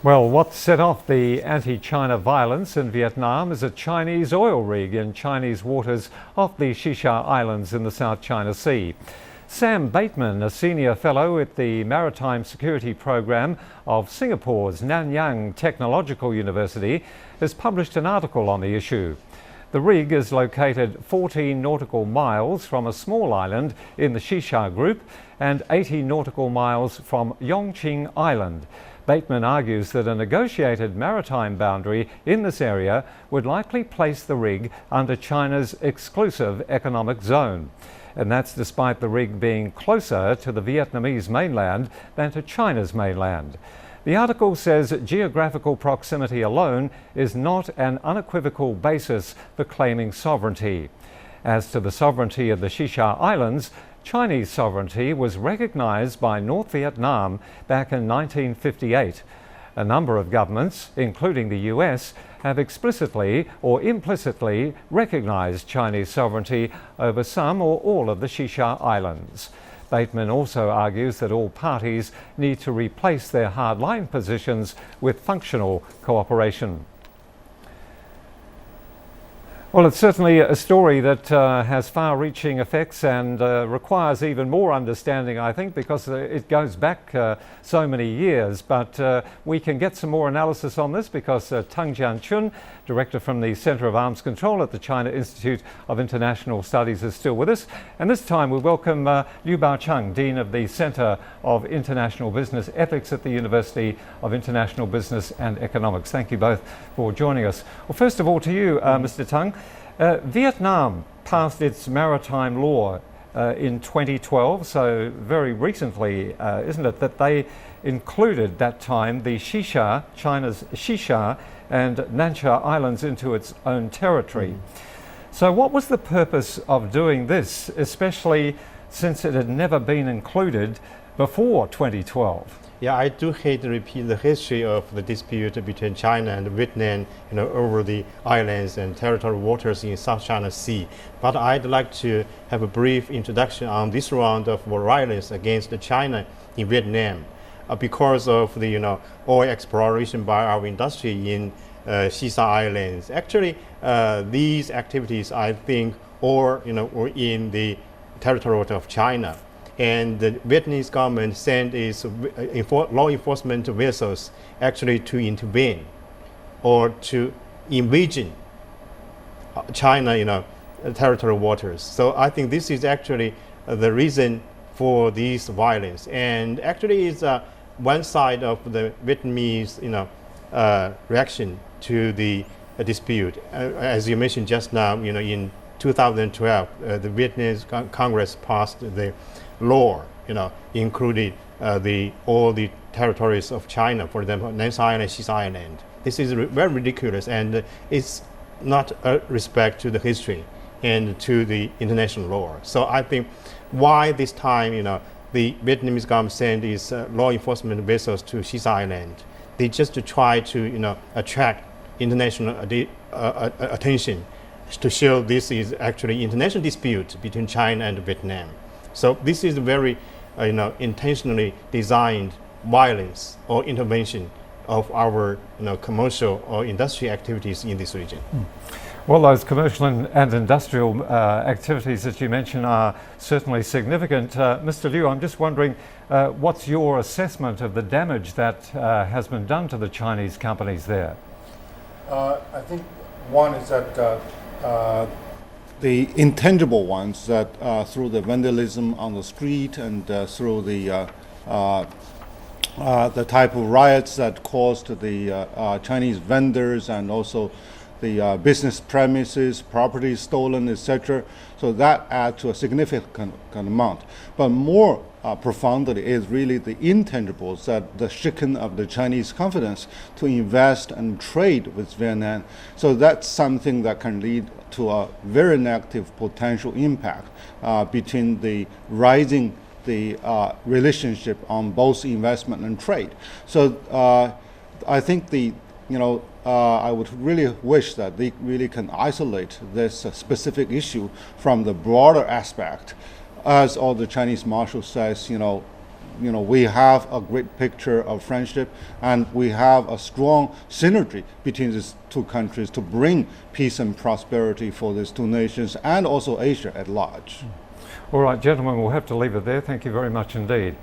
Well, what set off the anti-China violence in Vietnam is a Chinese oil rig in Chinese waters off the Xisha Islands in the South China Sea. Sam Bateman, a senior fellow at the Maritime Security Program of Singapore's Nanyang Technological University, has published an article on the issue. The rig is located 14 nautical miles from a small island in the Xisha group and 80 nautical miles from Yongqing Island. Bateman argues that a negotiated maritime boundary in this area would likely place the rig under China's exclusive economic zone. And that's despite the rig being closer to the Vietnamese mainland than to China's mainland. The article says geographical proximity alone is not an unequivocal basis for claiming sovereignty. As to the sovereignty of the Xisha Islands, Chinese sovereignty was recognized by North Vietnam back in 1958. A number of governments, including the US, have explicitly or implicitly recognized Chinese sovereignty over some or all of the Xisha Islands. Bateman also argues that all parties need to replace their hardline positions with functional cooperation. Well, it's certainly a story that has far-reaching effects and requires even more understanding, I think, because it goes back so many years. But we can get some more analysis on this because Teng Jianqun, director from the Center of Arms Control at the China Institute of International Studies, is still with us. And this time we welcome Liu Baocheng, Dean of the Center of International Business Ethics at the University of International Business and Economics. Thank you both for joining us. Well, first of all, to you, Mr. Teng. Vietnam passed its maritime law in 2012, so very recently, isn't it, that they included that time the Xisha, China's Xisha and Nansha Islands into its own territory. So what was the purpose of doing this, especially since it had never been included before 2012? Yeah, I do hate to repeat the history of the dispute between China and Vietnam, over the islands and territorial waters in South China Sea. But I'd like to have a brief introduction on this round of violence against China in Vietnam, because of the oil exploration by our industry in Xisha Islands. Actually, these activities, I think, were in the territory of China. And the Vietnamese government sent its law enforcement vessels actually to intervene or to invasion China, territorial waters. So I think this is actually the reason for this violence. And actually, it's one side of the Vietnamese, reaction to the dispute. As you mentioned just now, in 2012, the Vietnamese Congress passed the law, including all the territories of China, for example, Nansha Island, Xisha Island. This is very ridiculous, and it's not a respect to the history and to the international law. So I think why this time, the Vietnamese government sent its law enforcement vessels to Xisha Island. They just to try to, attract international attention to show this is actually international dispute between China and Vietnam. So this is very, intentionally designed violence or intervention of our, commercial or industry activities in this region. Well, those commercial and industrial activities that you mentioned are certainly significant. Mr. Liu, I'm just wondering, what's your assessment of the damage that has been done to the Chinese companies there? I think one is that the intangible ones, that through the vandalism on the street and through the type of riots that caused the Chinese vendors and also the business premises, property stolen, etc. So that adds to a significant amount. But more profoundly is really the intangibles, that the shaking of the Chinese confidence to invest and trade with Vietnam. So that's something that can lead to a very negative potential impact between the rising relationship on both investment and trade. So I think I would really wish that they really can isolate this specific issue from the broader aspect. As all the Chinese marshal says, we have a great picture of friendship, and we have a strong synergy between these two countries to bring peace and prosperity for these two nations and also Asia at large. All right, gentlemen, we'll have to leave it there. Thank you very much indeed.